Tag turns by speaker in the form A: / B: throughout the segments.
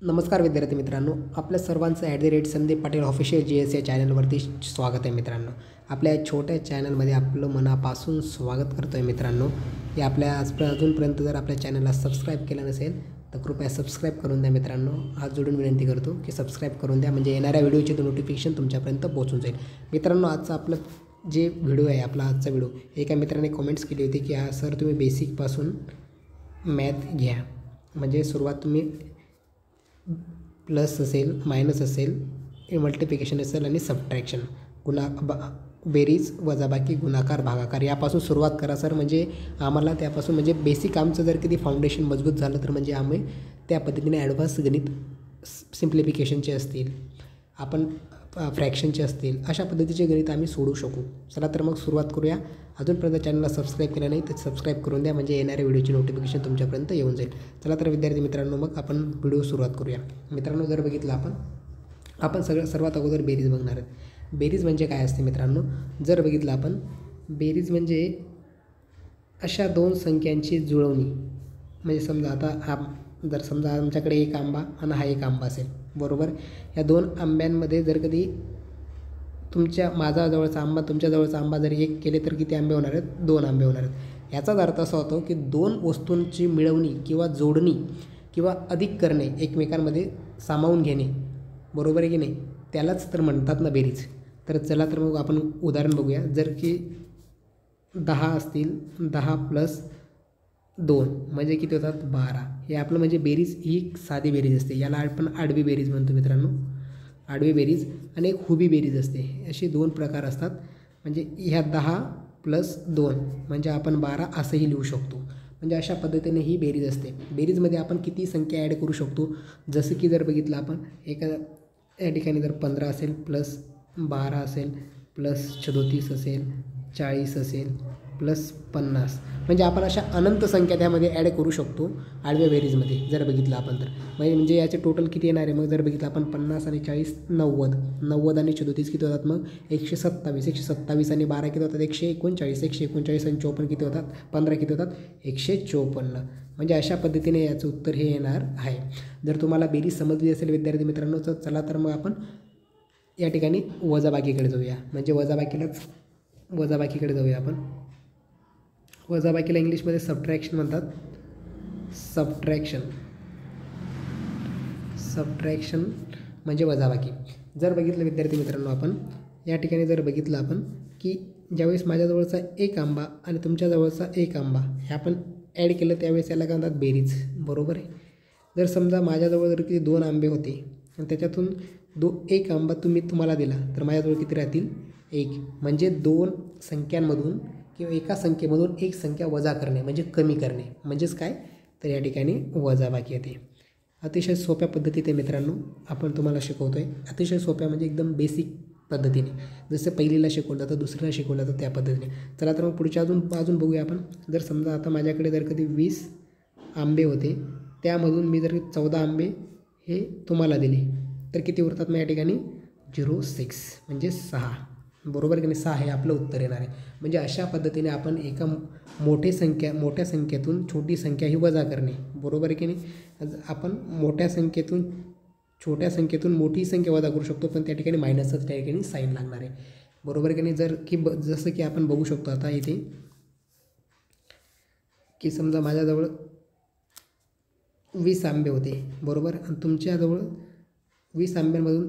A: नमस्कार विद्यार्थी मित्रांनो, आपल्या सर्वांचं @संदीप पाटील ऑफिशियल GS या चॅनलवरती स्वागत आहे मित्रांनो. आपल्या छोट्या चॅनलमध्ये आपलं मनापासून स्वागत करतो आहे मित्रांनो. हे आपल्या अजूनपर्यंत जर आपल्या चॅनलला सबस्क्राईब केलं नसेल तर कृपया सबस्क्राईब करून द्या मित्रांनो. हात जोडून विनंती करतो की सबस्क्राईब करून द्या, म्हणजे येणाऱ्या व्हिडिओचे नोटिफिकेशन तुमच्यापर्यंत पोहोचून जाईल. मित्रांनो, आजचा आपलं जे व्हिडिओ आहे, आपला आजचा व्हिडिओ, एका मित्राने कमेंट्स केली होती की सर तुम्ही बेसिकपासून मॅथ घ्या, म्हणजे सुरुवात तुम्ही प्लस असेल, मायनस असेल, मल्टिप्लिकेशन असेल आणि सबट्रॅक्शन, बेरीज, वजाबाकी, गुणाकार, भागाकार यापासून सुरुवात करा सर. म्हणजे आम्हाला त्यापासून म्हणजे बेसिक आमचं जर कधी फाउंडेशन मजबूत झालं तर म्हणजे आम्ही त्या पद्धतीने ॲडव्हान्स गणित सिम्प्लिफिकेशनचे असतील, आपण फ्रॅक्शनचे असतील, अशा पद्धतीचे गणित आम्ही सोडू शकू. चला तर मग सुरुवात करूया. अजूनपर्यंत चॅनलला सबस्क्राईब केलं नाही तर सबस्क्राईब करून द्या, म्हणजे येणाऱ्या व्हिडिओची नोटिफिकेशन तुमच्यापर्यंत येऊन जाईल. चला तर विद्यार्थी मित्रांनो, मग आपण व्हिडिओ सुरुवात करूया. मित्रांनो, जर बघितलं आपण सर्वात अगोदर बेरीज बघणार आहेत. बेरीज म्हणजे काय असते मित्रांनो? जर बघितलं आपण, बेरीज म्हणजे अशा दोन संख्यांची जुळवणी. म्हणजे समजा आता जर समजा आमच्याकडे एक आंबा आणि हा एक आंबा असेल, बरोबर. या दोन आंब्यांमध्ये जर कधी माझा जवळचा आंबा तुमच्या जवळचा आंबा जर एक केले तर किती आंबे होणार आहेत? 2 आंबे होणार आहेत. याचाच अर्थ असा होतो की दोन वस्तूंची मिळवणी किंवा जोडणी किंवा अधिक करणे, एकमेकांमध्ये सामावून घेणे, बरोबर आहे की नाही, त्यालाच तर म्हणतात ना बेरीज. तर चला तर मग आपण उदाहरण बघूया. जर की 10 असतील, 10 + 2 म्हणजे किती होतात? 12. हे आपलं म्हणजे बेरीज ही साधी बेरीज असते. याला आपण आडवी बेरीज म्हणतो मित्रांनो. आडवी बेरीज आणि एक उभी बेरीज असते. असे दोन प्रकार असतात. म्हणजे ह्या 10 + 2 म्हणजे आपण 12 असंही लिहू शकतो. म्हणजे अशा पद्धतीने ही बेरीज असते. बेरीजमध्ये आपण किती संख्या ॲड करू शकतो? जसं की जर बघितलं आपण या ठिकाणी जर 15 असेल, +12 असेल, +34 असेल, 40 असेल, +50, म्हणजे आपण अशा अनंत संख्या त्यामध्ये ॲड करू शकतो आडव्या बेरीजमध्ये जर बघितलं आपण तर. म्हणजे याचे टोटल किती येणार आहे? मग जर बघितलं आपण 50 आणि 40 90, 90 आणि 34 किती होतात? मग 127, 127 आणि 12 किती होतात? 139, 139 आणि 54 किती होतात? 15 किती होतात? 154. म्हणजे अशा पद्धतीने याचं उत्तर हे येणार आहे. जर तुम्हाला बेरीज समजली असेल विद्यार्थी मित्रांनो, तर चला तर मग आपण या ठिकाणी वजाबाकीकडे जाऊया. म्हणजे वजाबाकीकडे जाऊया आपण. वजाबाकीला इंग्लिशमध्ये सबट्रॅक्शन म्हणतात. सबट्रॅक्शन म्हणजे वजाबाकी. जर बघितलं विद्यार्थी मित्रांनो, आपण या ठिकाणी जर बघितलं आपण की ज्यावेळेस माझ्याजवळचा एक आंबा आणि तुमच्याजवळचा एक आंबा हे आपण ॲड केलं त्यावेळेस याला काय म्हणतात? बेरीज, बरोबर आहे. जर समजा माझ्याजवळ जर किती 2 आंबे होते आणि त्याच्यातून एक आंबा तुम्हाला दिला तर माझ्याजवळ किती राहतील? 1. म्हणजे दोन संख्यांमधून किंवा एका संख्येमधून एक संख्या वजा करणे म्हणजे कमी करणे, म्हणजेच काय? तर या ठिकाणी वजाबाकी येते. अतिशय सोप्या पद्धतीने मित्रांनो आपण तुम्हाला शिकवतो आहे. अतिशय सोप्या म्हणजे एकदम बेसिक पद्धतीने, जसं पहिलीला शिकवलं जातं, दुसरीला शिकवलं जातं त्या पद्धतीने. चला तर मग पुढच्या अजून बघूया आपण. जर समजा आता माझ्याकडे जर कधी 20 आंबे होते, त्यामधून मी जर 14 आंबे हे तुम्हाला दिले तर किती उरतात? मग या ठिकाणी 06 म्हणजे 6, बरोबर की नाही? 6 हे आपलं उत्तर येणार आहे. म्हणजे अशा पद्धतीने आपण एका मोठ्या संख्येतून छोटी संख्या ही वजा करणे, बरोबर आहे की नाही? आपण छोट्या संख्येतून मोठी संख्या वजा करू शकतो, पण त्या ठिकाणी मायनसच त्या ठिकाणी साईन लागणार आहे, बरोबर की नाही? जसं की आपण बघू शकतो आता इथे की समजा माझ्याजवळ 20 आंबे होते, बरोबर, आणि तुमच्याजवळ 20 आंब्यांमधून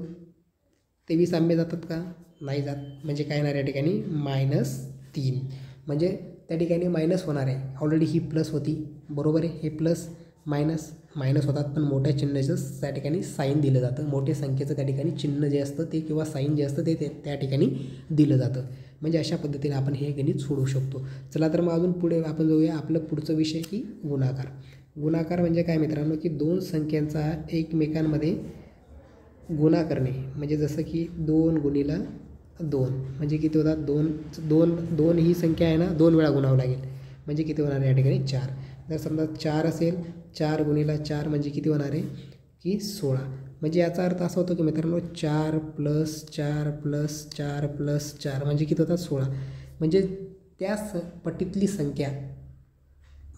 A: 23 आंबे जातात का? नाही जात. म्हणजे काय येणार या ठिकाणी? -3. म्हणजे त्या ठिकाणी मायनस होणार आहे. ऑलरेडी ही प्लस होती, बरोबर आहे. हे प्लस मायनस होतात, पण मोठ्या चिन्हाचं त्या ठिकाणी साईन दिलं जातं. मोठ्या संख्येचं त्या ठिकाणी चिन्ह जे असतं ते किंवा साईन जे असतं ते त्या ठिकाणी दिलं जातं. म्हणजे अशा पद्धतीने आपण हे गणित सोडवू शकतो. चला तर मग अजून पुढे आपण जाऊया. आपलं पुढचं विषय की गुणाकार. गुणाकार म्हणजे काय मित्रांनो? की दोन संख्यांचा एकमेकांमध्ये गुणा करणे. म्हणजे जसं की 2 × 2 म्हणजे किती होतात? 2 ही संख्या आहे ना, 2 वेळा गुणावं लागेल, म्हणजे किती होणार आहे या ठिकाणी? 4. जर समजा 4 असेल, 4 × 4 म्हणजे किती होणार आहे? की 16. म्हणजे याचा अर्थ असा होतो की मित्रांनो 4 + 4 + 4 + 4 म्हणजे किती होतात? 16. म्हणजे त्या पटीतली संख्या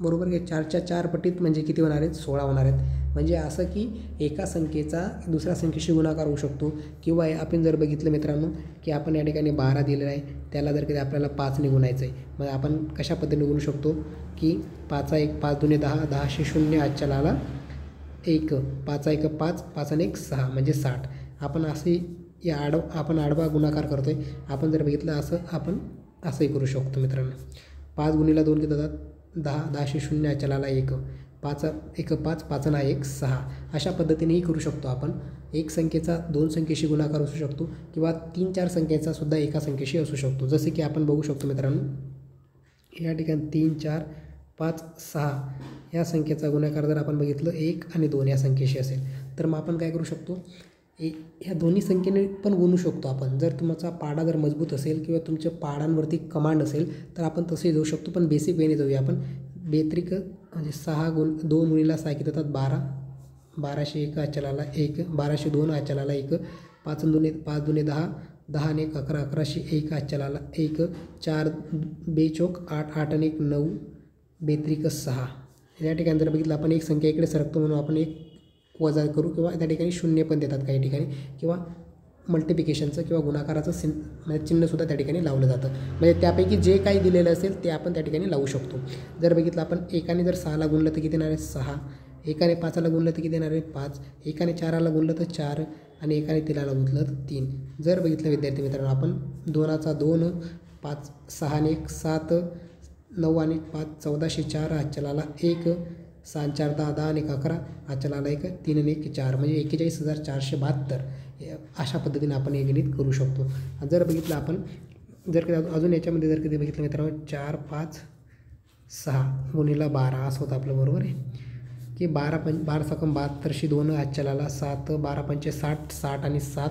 A: बरोबर की 4च्या 4 पटीत म्हणजे किती होणार आहेत 16 होणार आहेत. म्हणजे असं की एका संख्येचा दुसऱ्या संख्येशी गुणाकार होऊ शकतो. किंवा आपण जर बघितलं मित्रांनो की आपण या ठिकाणी 12 दिलेला आहे, त्याला जर कधी आपल्याला 5ने गुणायचं आहे, मग आपण कशा पद्धतीने गुणू शकतो की 5 1 5 2 10 10 0 आजच्याला आला 1 5 1 5 5 1 6 म्हणजे 60. आपण असे या आपण आडवा गुणाकार करतो आहे. आपण जर बघितलं असं आपण असंही करू शकतो मित्रांनो. 5 गुणिले 2 किती होतात 10 10 0 आजच्याला आला 1 5 1 5 5 आणि 1 6. अशा पद्धतीनेही करू शकतो आपण. एक संख्येचा दोन संख्येशी गुणाकार असू शकतो किंवा 3-4 संख्येचा सुद्धा एका संख्येशी असू शकतो. जसे की आपण बघू शकतो मित्रांनो या ठिकाणी 3 4 5 6 या संख्येचा गुणाकार जर आपण बघितलं 1 आणि 2 या संख्येशी असेल तर मग आपण काय करू शकतो ह्या दोन्ही संख्येने पण गुणू शकतो आपण. जर तुमचा पाडा जर मजबूत असेल किंवा तुमच्या पाडांवरती कमांड असेल तर आपण तसंही जाऊ शकतो. पण बेसिक वेने जाऊया आपण. बेत्रिक म्हणजे 6 2 गुणिले 6 किती होतात 12 1201 आजच्याला 1 1202 आजच्याला 1 5 2 10 10 आणि 1 11 1101 आजच्याला 1 4 बेचोक 8 8 आणि 1 9 बेत्रिक 6. या ठिकाणी जर बघितलं आपण एक संख्या इकडे सरकतो म्हणून आपण एक वजा करू किंवा त्या ठिकाणी शून्य पण देतात काही ठिकाणी किंवा मल्टिप्लिकेशनचं किंवा गुणाकाराचं म्हणजे चिन्हसुद्धा त्या ठिकाणी लावलं जातं. म्हणजे त्यापैकी जे काही दिलेलं असेल ते आपण त्या ठिकाणी लावू शकतो. जर बघितलं आपण एकाने जर 6ला गुणलं तर किती येणार आहे 6 एकाने 5ला गुणलं तर किती येणार आहे 5 एकाने 4ला गुणलं तर 4 आणि एकाने 3ला गुणलं तर 3. जर बघितलं विद्यार्थी मित्रांनो आपण 2चा 2 5 6 आणि 1 7 9 आणि 5 1404 आजच्याला 1 6 4 10 10 आणि 11 आजच्याला 1 3 आणि 1 4 म्हणजे 41472. अशा पद्धतीने आपण हे गणित करू शकतो. जर बघितलं आपण जर कधी अजून याच्यामध्ये जर कधी बघितलं मित्रांनो 4 5 6 गुणिले 12 असं होतं आपलं बरोबर आहे की 12 6 72 2 आजच्याला 7 12 5 60 60 आणि 7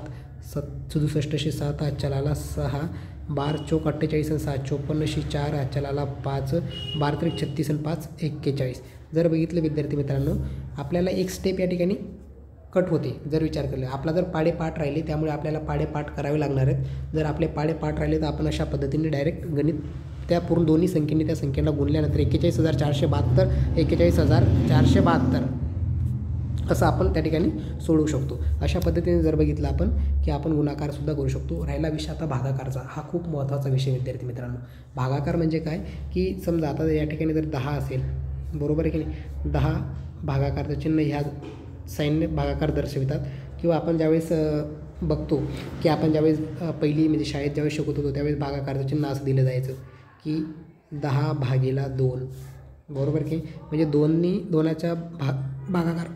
A: 67 7 आजच्याला 6 12 चौक 48 आणि 7 54 4 आजच्याला 5 12 3 36 आणि 5 41. जर बघितलं विद्यार्थी मित्रांनो आपल्याला एक स्टेप या ठिकाणी कट होते. जर विचार केला आपला जर पाडेपाठ राहिले त्यामुळे आपल्याला पाडेपाठ करावे लागणार आहेत. जर आपले पाडेपाठ राहिले तर आपण अशा पद्धतीने डायरेक्ट गणित त्या पूर्ण दोन्ही संख्येने त्या संख्येला गुणल्यानंतर 41472 41472 असं आपण त्या ठिकाणी सोडवू शकतो. अशा पद्धतीने जर बघितलं आपण की आपण गुणाकारसुद्धा करू शकतो. राहिला विषय आता भागाकारचा. हा खूप महत्त्वाचा विषय विद्यार्थी मित्रांनो. भागाकार म्हणजे काय की समजा आता या ठिकाणी जर 10 असेल बरोबर आहे की नाही 10 भागाकारचं चिन्ह ह्या साईनने भागाकार दर्शवितात. किंवा आपण ज्यावेळेस बघतो की आपण ज्यावेळेस पहिली म्हणजे शाळेत ज्यावेळेस शिकत होतो त्यावेळेस भागाकारचं चिन्ह असं दिलं जायचं की 10/2 बरोबर की म्हणजे 2च्या भागाकार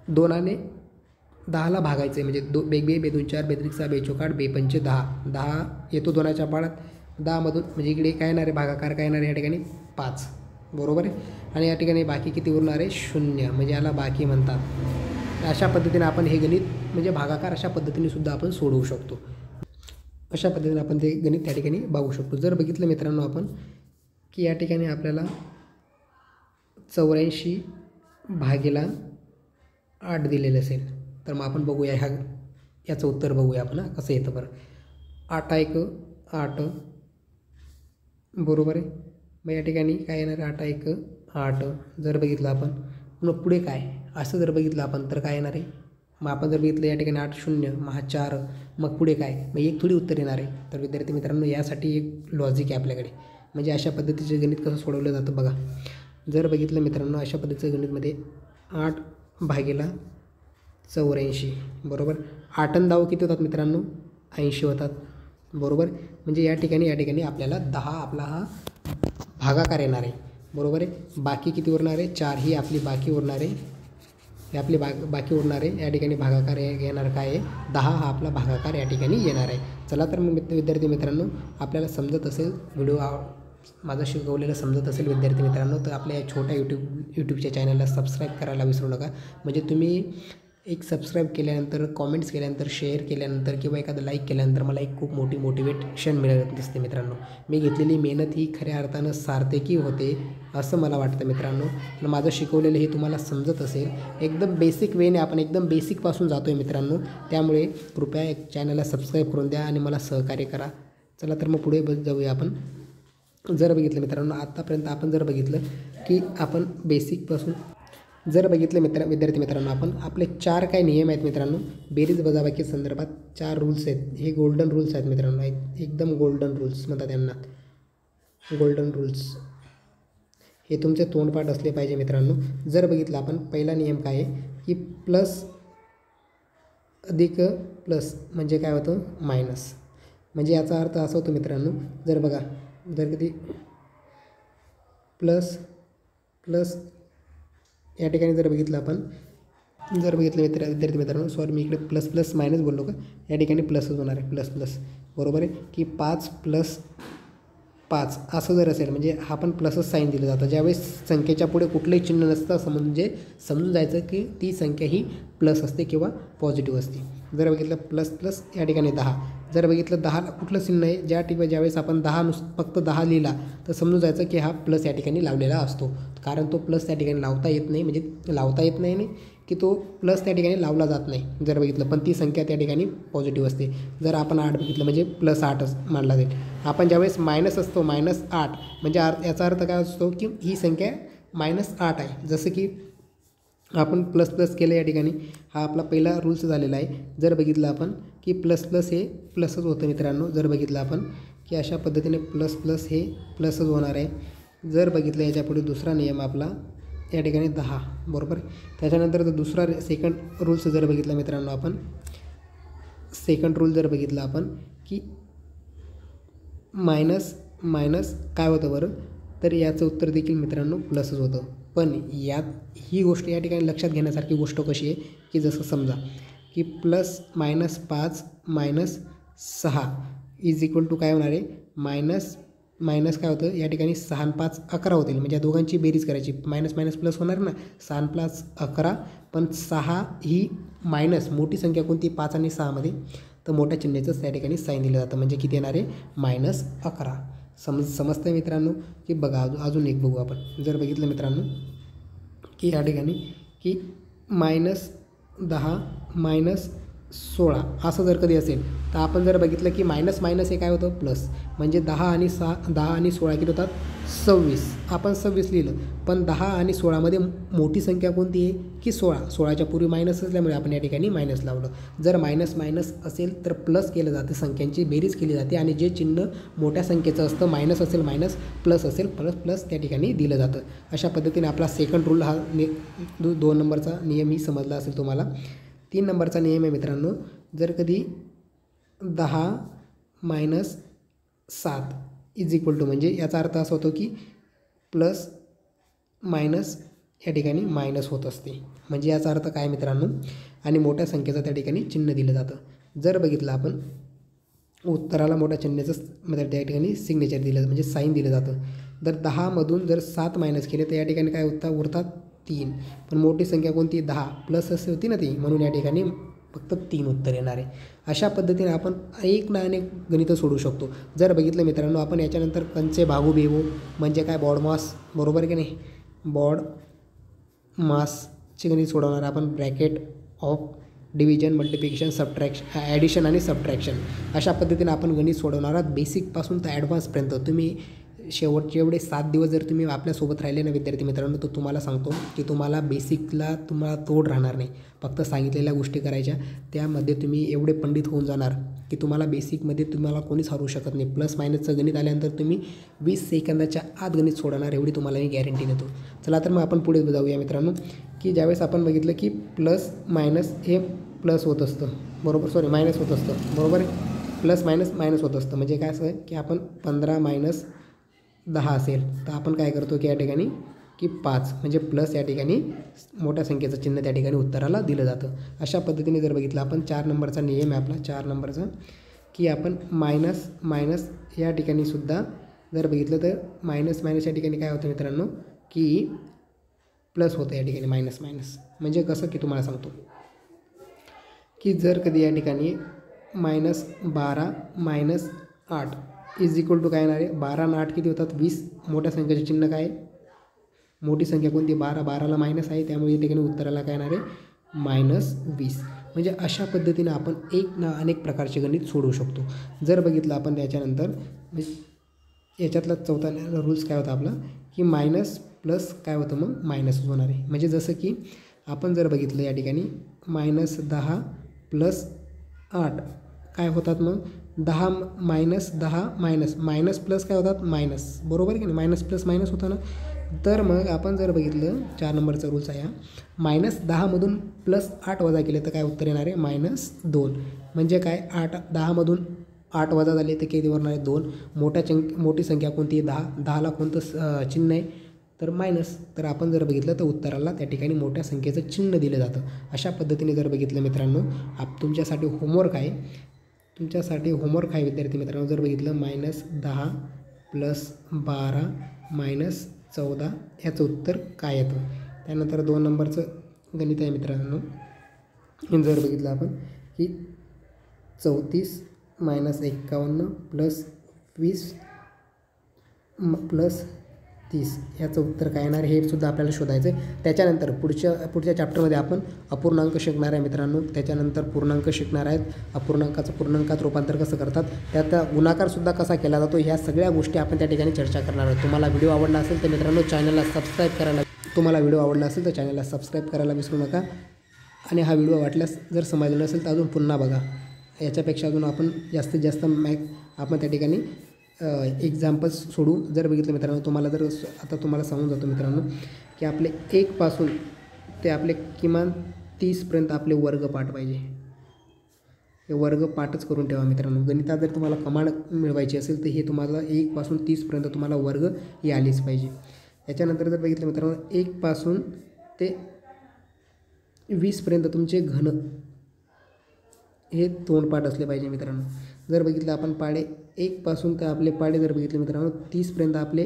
A: 2ने 10ला भागायचं आहे म्हणजे बेग 2 4 बेत्रिक 6 बेचोक 8 बेपंच 10 10 येतो 2च्या पाडात 10मधून म्हणजे इकडे काय येणार आहे भागाकार काय येणार आहे या ठिकाणी 5 बरोबर आहे. आणि या ठिकाणी बाकी किती उरणार आहे 0 म्हणजे याला बाकी म्हणतात. अशा पद्धतीने आपण हे गणित म्हणजे भागाकार अशा पद्धतीने सुद्धा आपण सोडवू शकतो. अशा पद्धतीने आपण ते गणित त्या ठिकाणी बघू शकतो. जर बघितलं मित्रांनो आपण की या ठिकाणी आपल्याला 84/8 दिलेलं असेल तर मग आपण बघूया याचं उत्तर बघूया आपण कसं येतं बरं. 8 1 8 बरोबर आहे. मग या ठिकाणी काय येणार 8 1 8. जर बघितलं आपण मग पुढे काय असं जर बघितलं आपण तर काय येणार आहे मग आपण जर बघितलं या ठिकाणी 8 0 मग हा 4 मग पुढे काय मग एक थोडी उत्तर येणार आहे. तर विद्यार्थी मित्रांनो यासाठी एक लॉजिक आहे आपल्याकडे. म्हणजे अशा पद्धतीचे गणित कसं सोडवलं जातं बघा. जर बघितलं मित्रांनो अशा पद्धतीचं गणितमध्ये 8/84 बरोबर 8 आणि 10 किती होतात मित्रांनो 80 होतात बरोबर. म्हणजे या ठिकाणी आपल्याला 10 आपला हा भागाकार येणार आहे बरोबर आहे. बाकी किती उरणार आहे 4 ही आपली बाकी उरणार आहे. हे आपली बाकी उरणार आहे. या ठिकाणी भागाकार येणार काय आहे 10 हा आपला भागाकार या ठिकाणी येणार आहे. चला तर मग विद्यार्थी मित्रांनो आपल्याला समजत असेल व्हिडिओ माझं शिकवलेलं समजत असेल विद्यार्थी मित्रांनो तर आपल्या या छोट्या यूट्यूबच्या चॅनलला सबस्क्राईब करायला विसरू नका. म्हणजे तुम्ही एक सबस्क्राईब केल्यानंतर कॉमेंट्स केल्यानंतर शेअर केल्यानंतर किंवा एखादं लाईक केल्यानंतर मला एक खूप मोठी मोटिवेशन मिळत दिसते मित्रांनो. मी घेतलेली मेहनत ही खऱ्या अर्थानं सार्थकी होते असं मला वाटतं मित्रांनो. माझं शिकवलेलं हे तुम्हाला समजत असेल. एकदम बेसिक वेने आपण एकदम बेसिकपासून जातो आहे मित्रांनो. त्यामुळे कृपया एक चॅनलला सबस्क्राईब करून द्या आणि मला सहकार्य करा. चला तर मग पुढे जाऊया आपण. जर बघितलं मित्रांनो आत्तापर्यंत आपण जर बघितलं की आपण बेसिकपासून जर बघितलं विद्यार्थी मित्रांनो आपण आपले 4 काय नियम आहेत मित्रांनो बेरीज वजाबाकी संदर्भात 4 रूल्स आहेत. हे गोल्डन रूल्स आहेत मित्रांनो, एकदम गोल्डन रूल्स म्हणतात त्यांना, गोल्डन रूल्स. हे तुमचे तोंडपाठ असले पाहिजे मित्रांनो. जर बघितलं आपण पहिला नियम काय आहे की प्लस अधिक प्लस म्हणजे काय होतं मायनस. म्हणजे याचा अर्थ असा होतो मित्रांनो, जर बघा जर कधी प्लस प्लस या ठिकाणी जर बघितलं आपण जर बघितलं विद्यार्थी मित्रांनो सॉरी मी इकडे प्लस प्लस मायनस बोललो का, या ठिकाणी प्लसच होणार आहे, प्लस प्लस बरोबर आहे की 5 + 5 असं जर असेल म्हणजे हा पण प्लसच साईन दिलं जातं. ज्यावेळेस संख्येच्या पुढे कुठलंही चिन्ह नसतं म्हणजे समजून जायचं की ती संख्या ही प्लस असते किंवा पॉझिटिव्ह असते. जर बघितलं प्लस प्लस या ठिकाणी 10, जर बघितलं 10ला कुठलं चिन्ह आहे ज्यावेळेस आपण 10 फक्त 10 लिहिला तर समजून जायचं की हा प्लस या ठिकाणी लावलेला असतो, कारण तो प्लस त्या ठिकाणी लावता येत नाही, म्हणजे लावता येत नाही की तो प्लस त्या ठिकाणी लावला जात नाही जर बघितलं, पण ती संख्या त्या ठिकाणी पॉझिटिव्ह असते. जर आपण 8 बघितलं म्हणजे +8च मानला जाईल. आपण ज्यावेळेस मायनस असतो -8 म्हणजे याचा अर्थ काय असतो की ही संख्या -8 आहे. जसं की आपण प्लस प्लस केलं या ठिकाणी, हा आपला पहिला रूल्स झालेला आहे. जर बघितलं आपण की प्लस प्लस हे प्लसच होतं मित्रांनो. जर बघितलं आपण की अशा पद्धतीने प्लस प्लस हे प्लसच होणार आहे. जर बघितलं याच्यापुढे दुसरा नियम आपला या ठिकाणी 10 बरोबर. त्याच्यानंतर दुसरा सेकंड रूल्स जर बघितला मित्रांनो आपण सेकंड रूल जर बघितला आपण की मायनस मायनस काय होतं बरं, तर याचं उत्तर देखील मित्रांनो प्लसच होतं. पण ही गोष्ट या ठिकाणी लक्षात घेण्यासारखी गोष्ट कशी आहे की जसं समजा की +-5 -6 = काय होणार आहे मायनस काय होतं या ठिकाणी 6 आणि 5 11 होतील. म्हणजे या दोघांची बेरीज करायची, मायनस मायनस प्लस होणार ना, 6 आणि 5 11. पण 6 ही मायनस मोठी संख्या कोणती 5 आणि 6मध्ये, तर मोठ्या चिन्हाचंच त्या ठिकाणी साईन दिलं जातं, म्हणजे किती येणार आहे -11. समजतं मित्रांनो की बघा अजून एक बघू आपण. जर बघितलं मित्रांनो की या ठिकाणी की -10 -16 असं जर कधी असेल तर आपण जर बघितलं की मायनस मायनस हे काय होतं प्लस, म्हणजे 10 आणि 16 किती होतात 26. आपण 26 लिहिलं, पण 10 आणि 16मध्ये मोठी संख्या कोणती आहे की 16च्या पूर्वी मायनस असल्यामुळे आपण या ठिकाणी मायनस लावलं. जर मायनस मायनस असेल तर प्लस केलं जातं, संख्यांची बेरीज केली जाते आणि जे चिन्ह मोठ्या संख्येचं असतं मायनस असेल मायनस, प्लस असेल प्लस त्या ठिकाणी दिलं जातं. अशा पद्धतीने आपला सेकंड रूल हा 2 नंबरचा नियमही समजला असेल तुम्हाला. 3 नंबरचा नियम आहे मित्रांनो, जर कधी 10 - 7 = म्हणजे याचा अर्थ असा होतो की प्लस मायनस या ठिकाणी मायनस होत असते. म्हणजे याचा अर्थ काय मित्रांनो, आणि मोठ्या संख्येचं त्या ठिकाणी चिन्ह दिलं जातं. जर बघितलं आपण उत्तराला मोठ्या चिन्हाचं त्या ठिकाणी सिग्नेचर दिलं म्हणजे साईन दिलं जातं. जर 10मधून जर 7 मायनस केले तर या ठिकाणी काय उरतात 3. पण मोठी संख्या कोणती 10 प्लस असे होती ना ती, म्हणून या ठिकाणी फक्त 3 उत्तर येणार आहे. अशा पद्धतीने आपण एक ना अनेक गणितं सोडू शकतो. जर बघितलं मित्रांनो आपण याच्यानंतर कंचे भागू बेवू म्हणजे काय बॉड मास बरोबर की नाही, बॉड मासचे गणित सोडवणार आपण. Bracket of division multiplication subtraction addition आणि सबट्रॅक्शन अशा पद्धतीने आपण गणित सोडवणार आहात. बेसिकपासून तर ॲडव्हान्सपर्यंत. तुम्ही शेवटचे एवढे 7 दिवस जर तुम्ही आपल्यासोबत राहिले ना विद्यार्थी मित्रांनो, तर तुम्हाला सांगतो की तुम्हाला बेसिकला तुम्हाला तोड राहणार नाही. फक्त सांगितलेल्या गोष्टी करायच्या, त्यामध्ये तुम्ही एवढे पंडित होऊन जाणार की तुम्हाला बेसिकमध्ये तुम्हाला कोणीच हरवू शकत नाही. प्लस मायनसचं गणित आल्यानंतर तुम्ही 20 सेकंदाच्या आत गणित सोडणार, एवढी तुम्हाला मी गॅरंटी देतो. चला तर मग आपण पुढे जाऊया मित्रांनो, की ज्यावेळेस आपण बघितलं की प्लस मायनस हे प्लस होत असतं बरोबर, सॉरी मायनस होत असतं बरोबर आहे. प्लस मायनस मायनस होत असतं म्हणजे काय असं की आपण 15 - 10 असेल तर आपण काय करतो की या ठिकाणी की 5 म्हणजे प्लस या ठिकाणी मोठ्या संख्येचं चिन्ह त्या ठिकाणी उत्तराला दिलं जातं. अशा पद्धतीने जर बघितलं आपण 4 नंबरचा नियम आहे आपला 4 नंबरचा, की आपण मायनस मायनस या ठिकाणी सुद्धा जर बघितलं तर मायनस मायनस या ठिकाणी काय होतं मित्रांनो की प्लस होतं या ठिकाणी मायनस मायनस. म्हणजे कसं की तुम्हाला सांगतो की जर कधी या ठिकाणी -12 - 8 = काय येणार आहे 12 आणि 8 किती होतात 20. मोठ्या संख्येचे चिन्ह काय, मोठी संख्या कोणती 12, 12ला मायनस आहे त्यामुळे या ठिकाणी उत्तराला काय येणार आहे -20. म्हणजे अशा पद्धतीनं आपण एक ना अनेक प्रकारचे गणित सोडवू शकतो. जर बघितलं आपण त्याच्यानंतर याच्यातला चौथा रूल्स काय होता आपला की मायनस प्लस काय होतं मग मायनस होणार आहे. म्हणजे जसं की आपण जर बघितलं या ठिकाणी -10 + 8 काय होतात मग 10 - 10 मायनस प्लस काय होतात मायनस, बरोबर आहे की नाही, मायनस प्लस मायनस होतं ना. तर मग आपण जर बघितलं 4 नंबरचा रूल्स आहे हा, -10मधून +8 वजा केले तर काय उत्तर येणार आहे -2. म्हणजे काय 10मधून 8 वजा झाले तर किती होणार आहे 2. मोठी संख्या कोणती आहे 10ला कोणतं चिन्ह आहे तर मायनस. तर आपण जर बघितलं तर उत्तराला त्या ठिकाणी मोठ्या संख्येचं चिन्ह दिलं जातं. अशा पद्धतीने जर बघितलं मित्रांनो तुमच्यासाठी होमवर्क आहे विद्यार्थी मित्रांनो. जर बघितलं -10 + 12 - 14 ह्याचं उत्तर काय येतं. त्यानंतर 2 नंबरचं गणित आहे मित्रांनो. जर बघितलं आपण की 34 - 51 + 20 + 30 ह्याचं उत्तर काय येणार हे सुद्धा आपल्याला शोधायचं आहे. त्याच्यानंतर पुढच्या चॅप्टरमध्ये आपण अपूर्णांक शिकणार आहे मित्रांनो. त्याच्यानंतर पूर्णांक शिकणार आहेत. अपूर्णांकाचं पूर्णांकात रूपांतर कसं करतात, त्यात गुणाकारसुद्धा कसा केला जातो, ह्या सगळ्या गोष्टी आपण त्या ठिकाणी चर्चा करणार आहोत. तुम्हाला व्हिडिओ आवडला असेल तर मित्रांनो चॅनलला सबस्क्राईब करायला विसरू नका. आणि हा व्हिडिओ वाटल्यास जर समजला नसेल तर अजून पुन्हा बघा. याच्यापेक्षा अजून आपण जास्तीत जास्त आपण त्या ठिकाणी एक्झाम्पल्स सोडू. जर बघितलं मित्रांनो आता तुम्हाला सांगून जातो मित्रांनो की आपले 1 पासून ते आपले किमान 30पर्यंत आपले वर्गपाठ पाहिजे. हे वर्गपाठच करून ठेवा मित्रांनो. गणितात जर तुम्हाला कमांड मिळवायची असेल तर हे तुम्हाला 1 पासून 30पर्यंत तुम्हाला वर्ग ही आलीच पाहिजे. याच्यानंतर जर बघितलं मित्रांनो 1 पासून ते 20पर्यंत तुमचे घन हे तोंडपाठ असले पाहिजे मित्रांनो. जर बघितलं आपण पाढे 1 पासून तर आपले पाढे जर बघितले मित्रांनो 30पर्यंत आपले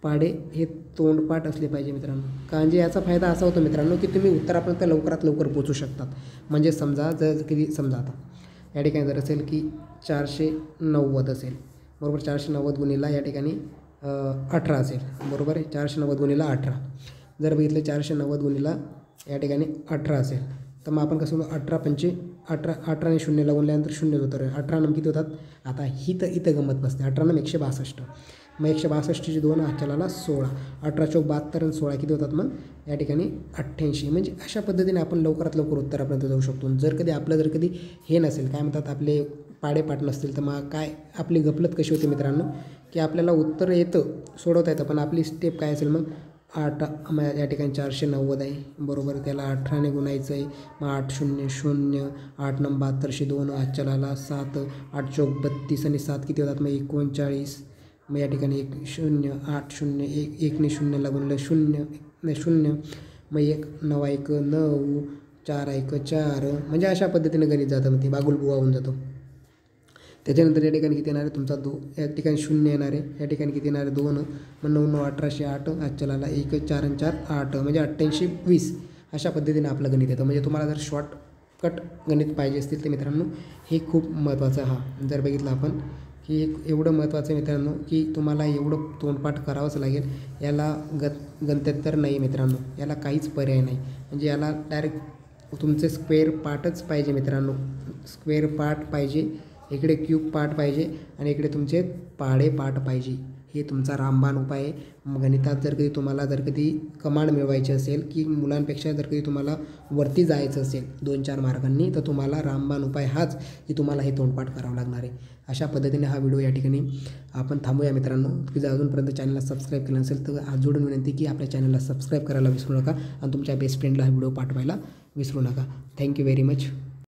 A: पाढे हे तोंडपाठ असले पाहिजे मित्रांनो. का म्हणजे याचा फायदा असा होतो मित्रांनो की तुम्ही उत्तरापर्यंत लवकरात लवकर पोचू शकतात. म्हणजे समजा आता या ठिकाणी जर असेल की 490 असेल, बरोबर, 490 गुणिला या ठिकाणी 18 असेल, बरोबर आहे, 490 गुणिला 18. जर बघितलं 490 गुणिला या ठिकाणी 18 असेल तर मग आपण कसं 18 ने 0ला गुणल्यानंतर 0 होतं. 18 किती होतात, आता इथं गंमत नसते. 18 162, मग 162ची 2 चलाला 16, 18 चौक 72 आणि 16 किती होतात मग या ठिकाणी 88. म्हणजे अशा पद्धतीने आपण लवकरात लवकर उत्तरापर्यंत जाऊ शकतो. जर कधी हे नसेल काय म्हणतात आपले पाढेपाठ नसतील तर मग काय आपली गफलत कशी होते मित्रांनो की आपल्याला उत्तर येतं सोडवता येतं पण आपली स्टेप काय असेल मग 8 या ठिकाणी 490 आहे, बरोबर, त्याला 18 ने गुणायचं आहे. मग 8 0 0, 8 9 72शी 2 चलाला 7, 8 चौक 32 आणि 7 किती होतात मग 39. मग या ठिकाणी 1 0 8 0 1 ने 0ला गुणलं 0, मग 1 9 1 9, 4 1 4. म्हणजे अशा पद्धतीने गणित जातं, मग ते बागुलबुवा होऊन जातो. त्याच्यानंतर या ठिकाणी किती येणार आहे तुमचा या ठिकाणी 0 येणार आहे, या ठिकाणी किती येणार आहे 2, मग 9 9 1808, चलाला 1 4 आणि 4 8 म्हणजे 88 20. अशा पद्धतीने आपलं गणित येतं. म्हणजे तुम्हाला जर शॉर्टकट गणित पाहिजे असतील तर मित्रांनो हे खूप महत्त्वाचं आहे. जर बघितलं आपण की एवढं महत्त्वाचं आहे मित्रांनो की तुम्हाला एवढं तोंडपाठ करावंच लागेल. याला गणितेतर नाही मित्रांनो, याला काहीच पर्याय नाही. म्हणजे याला डायरेक्ट तुमचे स्क्वेअर पार्टच पाहिजे मित्रांनो. स्क्वेअर पार्ट पाहिजे, इकडे क्यूब पार्ट पाहिजे आणि इकडे तुमचे पाढे पार्ट पाहिजे. हे तुमचा रामबाण उपाय आहे. गणितात जर कधी कमांड मिळवायची असेल की मुलांपेक्षा जर कधी तुम्हाला वरती जायचं असेल 2-4 मार्गांनी तर तुम्हाला रामबाण उपाय हाच की तुम्हाला हे तोंडपाठ करावं लागणार आहे. अशा पद्धतीने हा व्हिडिओ या ठिकाणी आपण थांबूया मित्रांनो. की जर अजूनपर्यंत चॅनलला सबस्क्राईब केलं नसेल तर आज जोडून विनंती की आपल्या चॅनलला सबस्क्राईब करायला विसरू नका आणि तुमच्या बेस्ट फ्रेंडला हा व्हिडिओ पाठवायला विसरू नका. Thank you very much.